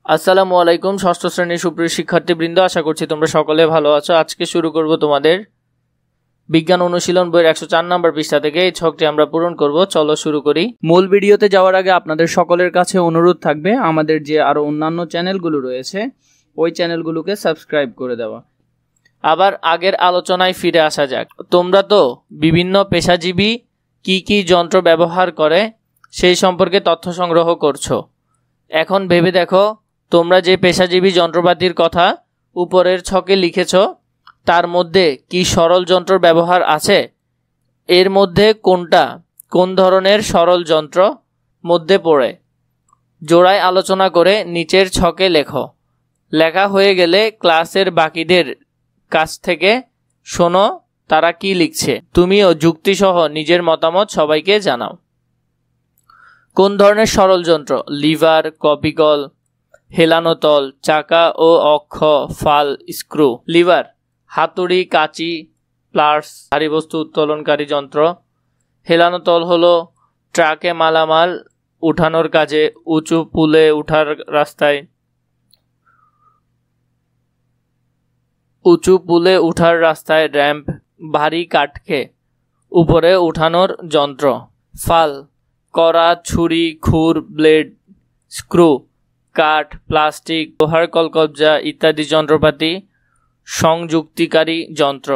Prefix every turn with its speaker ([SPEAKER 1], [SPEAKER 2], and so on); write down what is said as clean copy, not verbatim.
[SPEAKER 1] আসসালামু আলাইকুম ষষ্ঠ শ্রেণীর সুপ্রিয় শিক্ষার্থীবৃন্দ, আশা করছি তোমরা সকলে ভালো আছো। আজকে শুরু করব তোমাদের বিজ্ঞান অনুশীলন বইয়ের 104 নম্বর পৃষ্ঠা থেকে। এই ছকটি আমরা পূরণ করব। চলো শুরু করি। মূল ভিডিওতে যাওয়ার আগে আপনাদের সকলের কাছে অনুরোধ থাকবে আমাদের যে আরো অন্যান্য চ্যানেলগুলো রয়েছে ওই চ্যানেলগুলোকে সাবস্ক্রাইব করে দেওয়া। আবার আগের আলোচনায় ফিরে আসা যাক। তোমরা তো বিভিন্ন পেশাজীবী কি কি যন্ত্র ব্যবহার করে সেই সম্পর্কে তথ্য সংগ্রহ করছো। এখন ভেবে দেখো, তোমরা যে পেশাজীবী যন্ত্রপাতির কথা উপরের ছকে লিখেছ তার মধ্যে কি সরল যন্ত্র ব্যবহার আছে? এর মধ্যে কোনটা কোন ধরনের সরল যন্ত্র মধ্যে পড়ে? জোড়ায় আলোচনা করে নিচের ছকে লেখো। লেখা হয়ে গেলে ক্লাসের বাকিদের কাছ থেকে শোনো তারা কি লিখছে। তুমিও যুক্তিসহ নিজের মতামত সবাইকে জানাও। কোন ধরনের সরল যন্ত্র? লিভার, কপিকল, হেলানো তল, চাকা ও অক্ষ, ফাল, স্ক্রু। লিভার হাতুড়ি, কাঁচি, প্লাস ভারী বস্তু উত্তোলনকারী যন্ত্র। হেলানো তল হলো ট্রাকে মালামাল উঠানোর কাজে, উঁচু পুলে উঠার রাস্তায় র্যাম্প, ভারী কাঠকে উপরে উঠানোর যন্ত্র। ফাল কড়া, ছুরি, খুর, ব্লেড, স্ক্রু কাঠ, প্লাস্টিক, লোহার কলকবজা ইত্যাদি যন্ত্রপাতি সংযুক্তিকারী যন্ত্র।